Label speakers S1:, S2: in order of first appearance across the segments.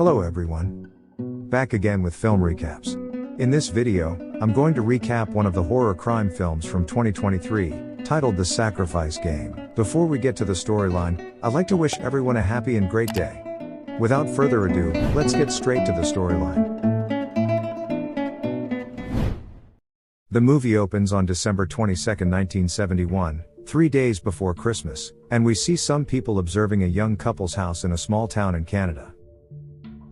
S1: Hello everyone. Back again with film recaps. In this video, I'm going to recap one of the horror crime films from 2023, titled The Sacrifice Game. Before we get to the storyline, I'd like to wish everyone a happy and great day. Without further ado, let's get straight to the storyline. The movie opens on December 22, 1971, 3 days before Christmas, and we see some people observing a young couple's house in a small town in Canada.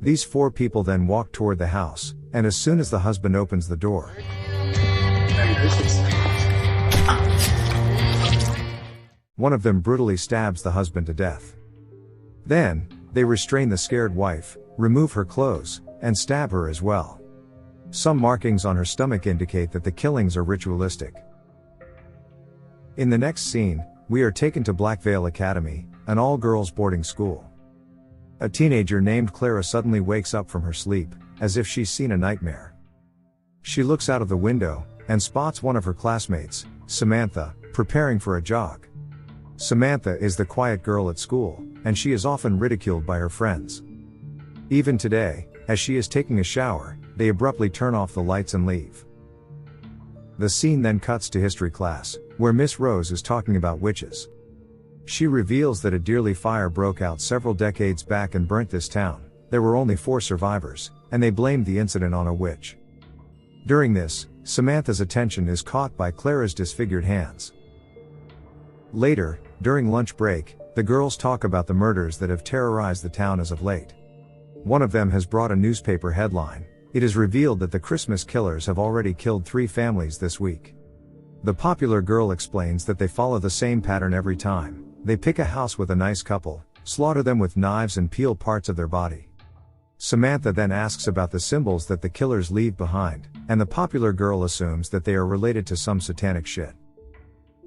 S1: These four people then walk toward the house, and as soon as the husband opens the door, one of them brutally stabs the husband to death. Then, they restrain the scared wife, remove her clothes, and stab her as well. Some markings on her stomach indicate that the killings are ritualistic. In the next scene, we are taken to Blackvale Academy, an all-girls boarding school. A teenager named Clara suddenly wakes up from her sleep, as if she's seen a nightmare. She looks out of the window, and spots one of her classmates, Samantha, preparing for a jog. Samantha is the quiet girl at school, and she is often ridiculed by her friends. Even today, as she is taking a shower, they abruptly turn off the lights and leave. The scene then cuts to history class, where Miss Rose is talking about witches. She reveals that a deadly fire broke out several decades back and burnt this town. There were only 4 survivors, and they blamed the incident on a witch. During this, Samantha's attention is caught by Clara's disfigured hands. Later, during lunch break, the girls talk about the murders that have terrorized the town as of late. One of them has brought a newspaper headline. It is revealed that the Christmas killers have already killed 3 families this week. The popular girl explains that they follow the same pattern every time. They pick a house with a nice couple, slaughter them with knives and peel parts of their body. Samantha then asks about the symbols that the killers leave behind, and the popular girl assumes that they are related to some satanic shit.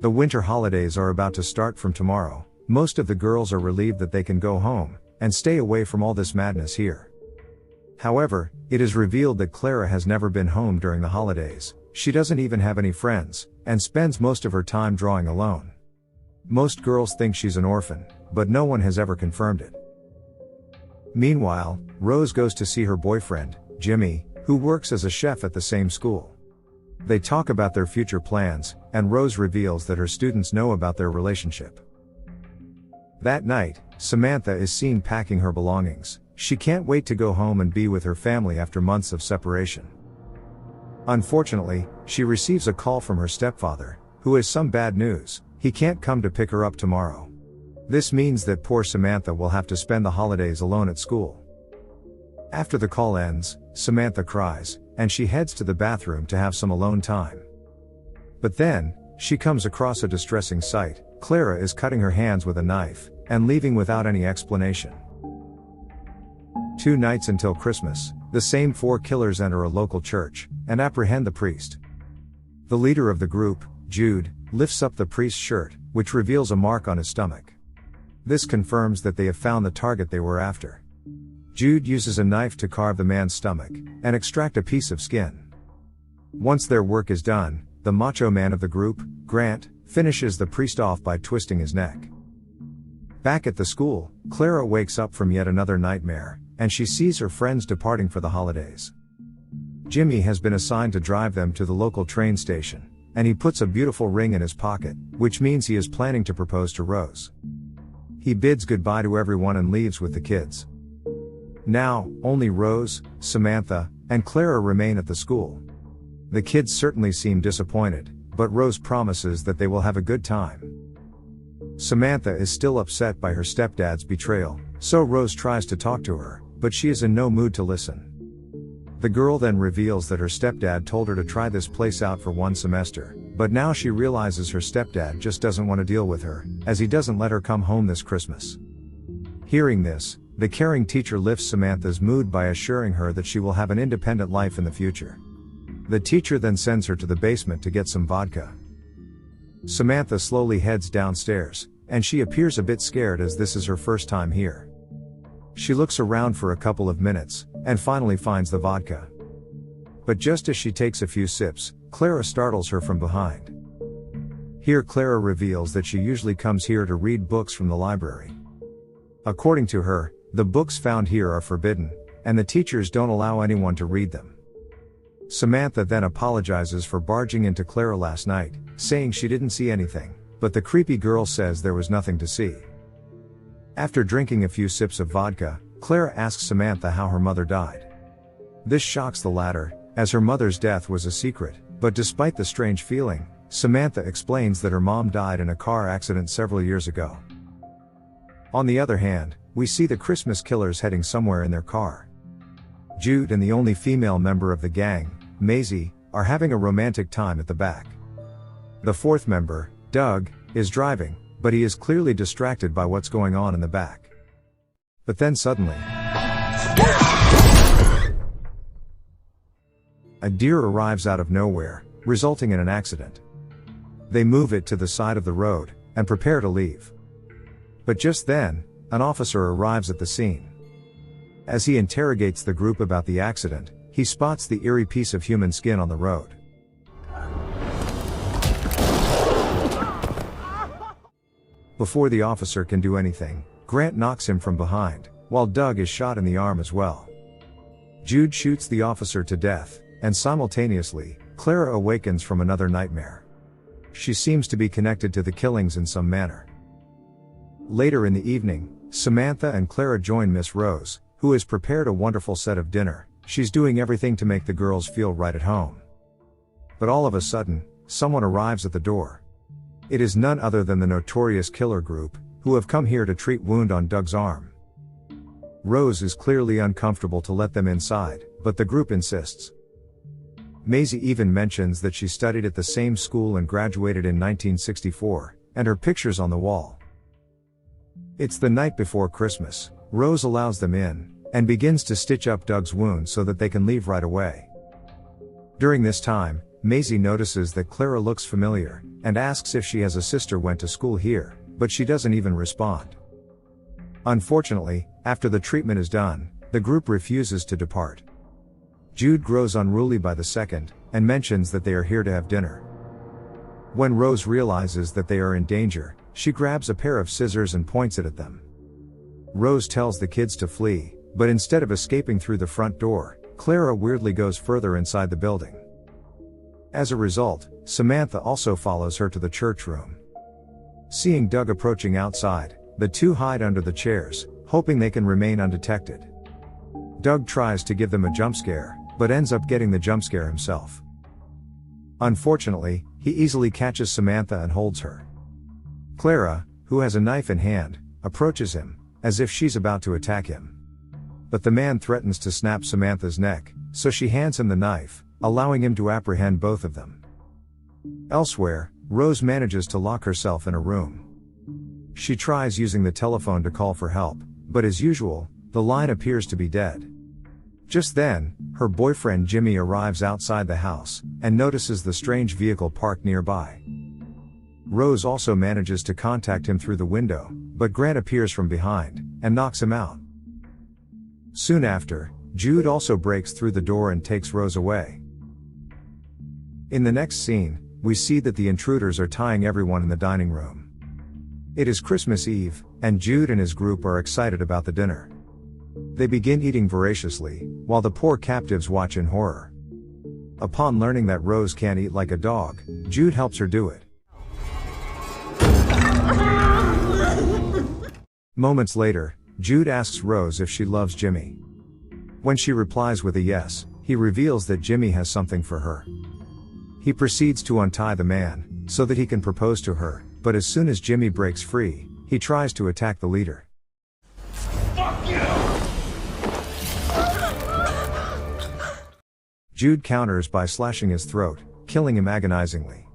S1: The winter holidays are about to start from tomorrow. Most of the girls are relieved that they can go home, and stay away from all this madness here. However, it is revealed that Clara has never been home during the holidays. She doesn't even have any friends, and spends most of her time drawing alone. Most girls think she's an orphan, but no one has ever confirmed it. Meanwhile, Rose goes to see her boyfriend, Jimmy, who works as a chef at the same school. They talk about their future plans, and Rose reveals that her students know about their relationship. That night, Samantha is seen packing her belongings. She can't wait to go home and be with her family after months of separation. Unfortunately, she receives a call from her stepfather, who has some bad news. He can't come to pick her up tomorrow. This means that poor Samantha will have to spend the holidays alone at school. After the call ends, Samantha cries, and she heads to the bathroom to have some alone time. But then, she comes across a distressing sight. Clara is cutting her hands with a knife, and leaving without any explanation. 2 nights until Christmas, the same 4 killers enter a local church, and apprehend the priest. The leader of the group, Jude, lifts up the priest's shirt, which reveals a mark on his stomach. This confirms that they have found the target they were after. Jude uses a knife to carve the man's stomach, and extract a piece of skin. Once their work is done, the macho man of the group, Grant, finishes the priest off by twisting his neck. Back at the school, Clara wakes up from yet another nightmare, and she sees her friends departing for the holidays. Jimmy has been assigned to drive them to the local train station, and he puts a beautiful ring in his pocket, which means he is planning to propose to Rose. He bids goodbye to everyone and leaves with the kids. Now, only Rose, Samantha, and Clara remain at the school. The kids certainly seem disappointed, but Rose promises that they will have a good time. Samantha is still upset by her stepdad's betrayal, so Rose tries to talk to her, but she is in no mood to listen. The girl then reveals that her stepdad told her to try this place out for 1 semester, but now she realizes her stepdad just doesn't want to deal with her, as he doesn't let her come home this Christmas. Hearing this, the caring teacher lifts Samantha's mood by assuring her that she will have an independent life in the future. The teacher then sends her to the basement to get some vodka. Samantha slowly heads downstairs, and she appears a bit scared as this is her first time here. She looks around for a couple of minutes, and finally finds the vodka. But just as she takes a few sips, Clara startles her from behind. Here Clara reveals that she usually comes here to read books from the library. According to her, the books found here are forbidden, and the teachers don't allow anyone to read them. Samantha then apologizes for barging into Clara last night, saying she didn't see anything, but the creepy girl says there was nothing to see. After drinking a few sips of vodka, Clara asks Samantha how her mother died. This shocks the latter, as her mother's death was a secret, but despite the strange feeling, Samantha explains that her mom died in a car accident several years ago. On the other hand, we see the Christmas killers heading somewhere in their car. Jude and the only female member of the gang, Maisie, are having a romantic time at the back. The fourth member, Doug, is driving, but he is clearly distracted by what's going on in the back. But then suddenly, a deer arrives out of nowhere, resulting in an accident. They move it to the side of the road, and prepare to leave. But just then, an officer arrives at the scene. As he interrogates the group about the accident, he spots the eerie piece of human skin on the road. Before the officer can do anything, Grant knocks him from behind, while Doug is shot in the arm as well. Jude shoots the officer to death, and simultaneously, Clara awakens from another nightmare. She seems to be connected to the killings in some manner. Later in the evening, Samantha and Clara join Miss Rose, who has prepared a wonderful set of dinner. She's doing everything to make the girls feel right at home. But all of a sudden, someone arrives at the door. It is none other than the notorious killer group, who have come here to treat wound on Doug's arm. Rose is clearly uncomfortable to let them inside, but the group insists. Maisie even mentions that she studied at the same school and graduated in 1964, and her picture's on the wall. It's the night before Christmas. Rose allows them in, and begins to stitch up Doug's wound so that they can leave right away. During this time, Maisie notices that Clara looks familiar, and asks if she has a sister went to school here, but she doesn't even respond. Unfortunately, after the treatment is done, the group refuses to depart. Jude grows unruly by the second, and mentions that they are here to have dinner. When Rose realizes that they are in danger, she grabs a pair of scissors and points it at them. Rose tells the kids to flee, but instead of escaping through the front door, Clara weirdly goes further inside the building. As a result, Samantha also follows her to the church room. Seeing Doug approaching outside, the two hide under the chairs, hoping they can remain undetected. Doug tries to give them a jump scare, but ends up getting the jump scare himself. Unfortunately, he easily catches Samantha and holds her. Clara, who has a knife in hand, approaches him, as if she's about to attack him. But the man threatens to snap Samantha's neck, so she hands him the knife, allowing him to apprehend both of them. Elsewhere, Rose manages to lock herself in a room. She tries using the telephone to call for help, but as usual, the line appears to be dead. Just then, her boyfriend Jimmy arrives outside the house, and notices the strange vehicle parked nearby. Rose also manages to contact him through the window, but Grant appears from behind, and knocks him out. Soon after, Jude also breaks through the door and takes Rose away. In the next scene, we see that the intruders are tying everyone in the dining room. It is Christmas Eve, and Jude and his group are excited about the dinner. They begin eating voraciously, while the poor captives watch in horror. Upon learning that Rose can't eat like a dog, Jude helps her do it. Moments later, Jude asks Rose if she loves Jimmy. When she replies with a yes, he reveals that Jimmy has something for her. He proceeds to untie the man, so that he can propose to her, but as soon as Jimmy breaks free, he tries to attack the leader. Fuck you! Jude counters by slashing his throat, killing him agonizingly.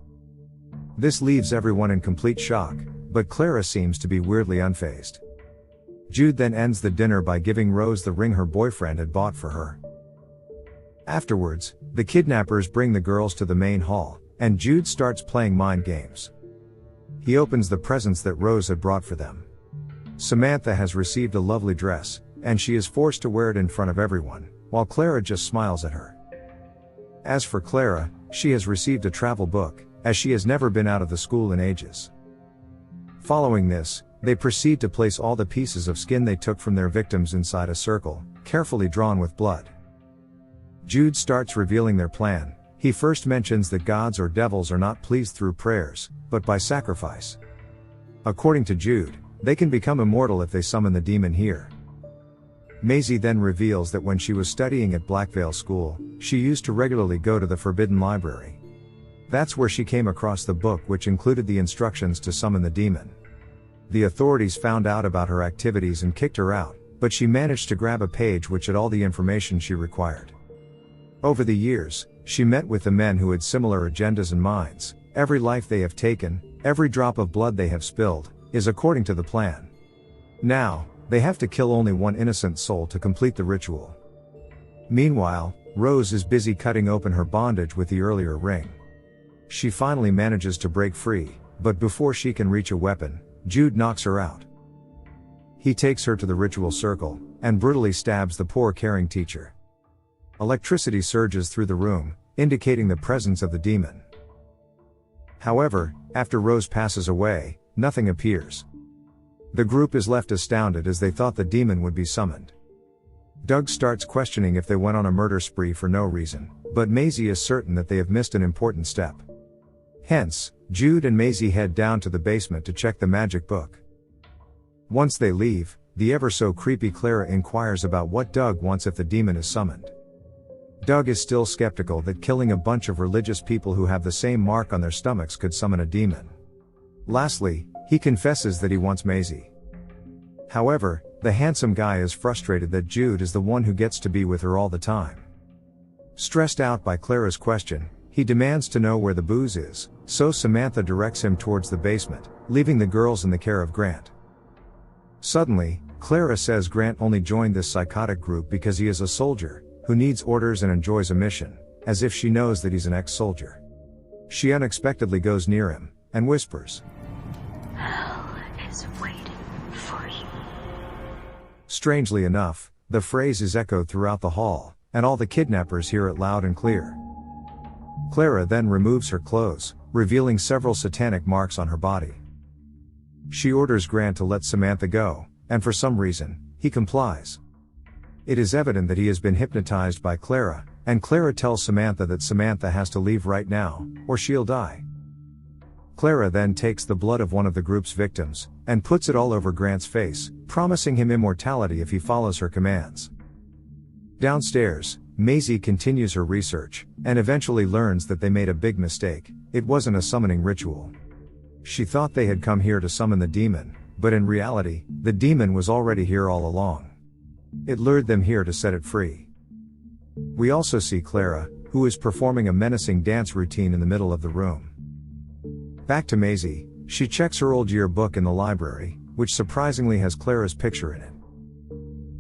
S1: This leaves everyone in complete shock, but Clara seems to be weirdly unfazed. Jude then ends the dinner by giving Rose the ring her boyfriend had bought for her. Afterwards, the kidnappers bring the girls to the main hall, and Jude starts playing mind games. He opens the presents that Rose had brought for them. Samantha has received a lovely dress, and she is forced to wear it in front of everyone, while Clara just smiles at her. As for Clara, she has received a travel book, as she has never been out of the school in ages. Following this, they proceed to place all the pieces of skin they took from their victims inside a circle, carefully drawn with blood. Jude starts revealing their plan. He first mentions that gods or devils are not pleased through prayers, but by sacrifice. According to Jude, they can become immortal if they summon the demon here. Maisie then reveals that when she was studying at Blackvale School, she used to regularly go to the Forbidden Library. That's where she came across the book which included the instructions to summon the demon. The authorities found out about her activities and kicked her out, but she managed to grab a page which had all the information she required. Over the years, she met with the men who had similar agendas and minds. Every life they have taken, every drop of blood they have spilled, is according to the plan. Now, they have to kill only one innocent soul to complete the ritual. Meanwhile, Rose is busy cutting open her bondage with the earlier ring. She finally manages to break free, but before she can reach a weapon, Jude knocks her out. He takes her to the ritual circle, and brutally stabs the poor caring teacher. Electricity surges through the room, indicating the presence of the demon. However, after Rose passes away, nothing appears. The group is left astounded as they thought the demon would be summoned. Doug starts questioning if they went on a murder spree for no reason, but Maisie is certain that they have missed an important step. Hence, Jude and Maisie head down to the basement to check the magic book. Once they leave, the ever-so-creepy Clara inquires about what Doug wants if the demon is summoned. Doug is still skeptical that killing a bunch of religious people who have the same mark on their stomachs could summon a demon. Lastly, he confesses that he wants Maisie. However, the handsome guy is frustrated that Jude is the one who gets to be with her all the time. Stressed out by Clara's question, he demands to know where the booze is, so Samantha directs him towards the basement, leaving the girls in the care of Grant. Suddenly, Clara says Grant only joined this psychotic group because he is a soldier, who needs orders and enjoys a mission, as if she knows that he's an ex-soldier. She unexpectedly goes near him, and whispers,
S2: "Hell is waiting for you."
S1: Strangely enough, the phrase is echoed throughout the hall, and all the kidnappers hear it loud and clear. Clara then removes her clothes, revealing several satanic marks on her body. She orders Grant to let Samantha go, and for some reason, he complies. It is evident that he has been hypnotized by Clara, and Clara tells Samantha that Samantha has to leave right now, or she'll die. Clara then takes the blood of one of the group's victims, and puts it all over Grant's face, promising him immortality if he follows her commands. Downstairs, Maisie continues her research, and eventually learns that they made a big mistake. It wasn't a summoning ritual. She thought they had come here to summon the demon, but in reality, the demon was already here all along. It lured them here to set it free. We also see Clara, who is performing a menacing dance routine in the middle of the room. Back to Maisie, she checks her old yearbook in the library, which surprisingly has Clara's picture in it.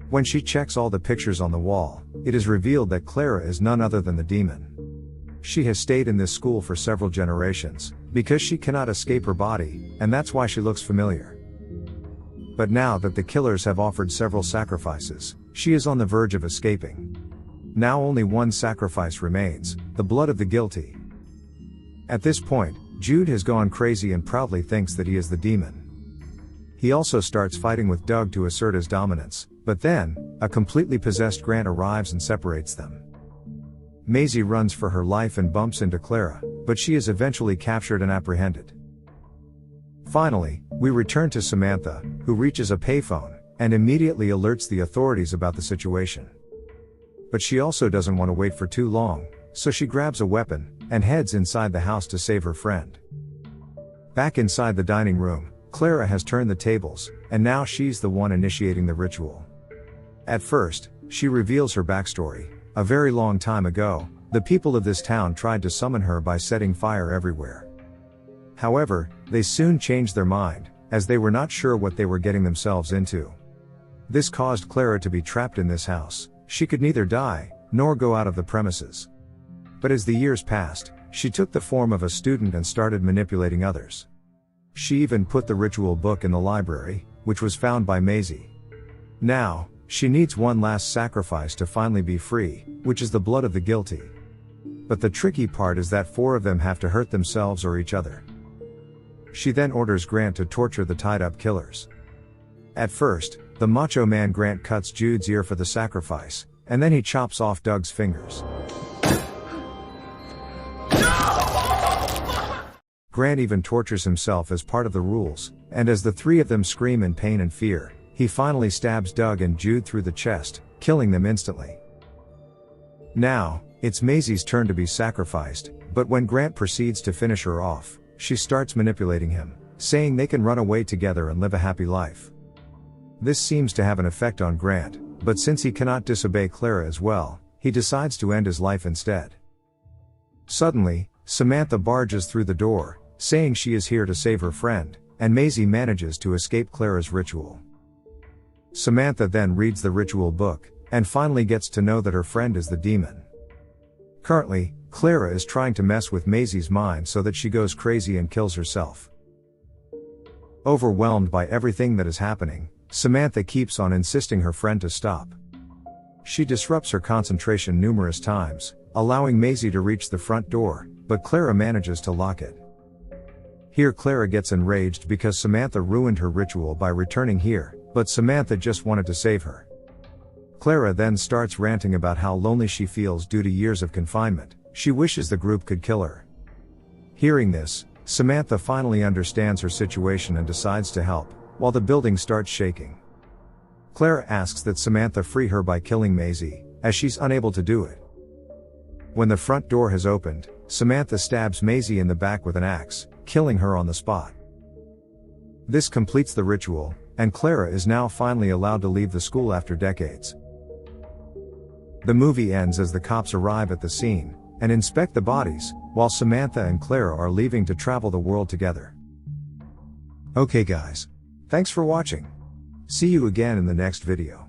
S1: When she checks all the pictures on the wall, it is revealed that Clara is none other than the demon. She has stayed in this school for several generations, because she cannot escape her body, and that's why she looks familiar. But now that the killers have offered several sacrifices, she is on the verge of escaping. Now only one sacrifice remains, the blood of the guilty. At this point, Jude has gone crazy and proudly thinks that he is the demon. He also starts fighting with Doug to assert his dominance, but then, a completely possessed Grant arrives and separates them. Maisie runs for her life and bumps into Clara, but she is eventually captured and apprehended. Finally, we return to Samantha, who reaches a payphone, and immediately alerts the authorities about the situation. But she also doesn't want to wait for too long, so she grabs a weapon, and heads inside the house to save her friend. Back inside the dining room, Clara has turned the tables, and now she's the one initiating the ritual. At first, she reveals her backstory. A very long time ago, the people of this town tried to summon her by setting fire everywhere. However, they soon changed their mind, as they were not sure what they were getting themselves into. This caused Clara to be trapped in this house. She could neither die, nor go out of the premises. But as the years passed, she took the form of a student and started manipulating others. She even put the ritual book in the library, which was found by Maisie. Now, she needs one last sacrifice to finally be free, which is the blood of the guilty. But the tricky part is that 4 of them have to hurt themselves or each other. She then orders Grant to torture the tied-up killers. At first, The macho man Grant cuts Jude's ear for the sacrifice, and then he chops off Doug's fingers. Grant even tortures himself as part of the rules, and as the three of them scream in pain and fear, he finally stabs Doug and Jude through the chest, killing them instantly. Now, it's Maisie's turn to be sacrificed, but when Grant proceeds to finish her off, she starts manipulating him, saying they can run away together and live a happy life. This seems to have an effect on Grant, but since he cannot disobey Clara as well, he decides to end his life instead. Suddenly, Samantha barges through the door, saying she is here to save her friend, and Maisie manages to escape Clara's ritual. Samantha then reads the ritual book, and finally gets to know that her friend is the demon. Currently, Clara is trying to mess with Maisie's mind so that she goes crazy and kills herself. Overwhelmed by everything that is happening, Samantha keeps on insisting her friend to stop. She disrupts her concentration numerous times, allowing Maisie to reach the front door, but Clara manages to lock it. Here Clara gets enraged because Samantha ruined her ritual by returning here, but Samantha just wanted to save her. Clara then starts ranting about how lonely she feels due to years of confinement. She wishes the group could kill her. Hearing this, Samantha finally understands her situation and decides to help, while the building starts shaking. Clara asks that Samantha free her by killing Maisie, as she's unable to do it. When the front door has opened, Samantha stabs Maisie in the back with an axe, killing her on the spot. This completes the ritual, and Clara is now finally allowed to leave the school after decades. The movie ends as the cops arrive at the scene, and inspect the bodies, while Samantha and Clara are leaving to travel the world together. Okay guys. Thanks for watching. See you again in the next video.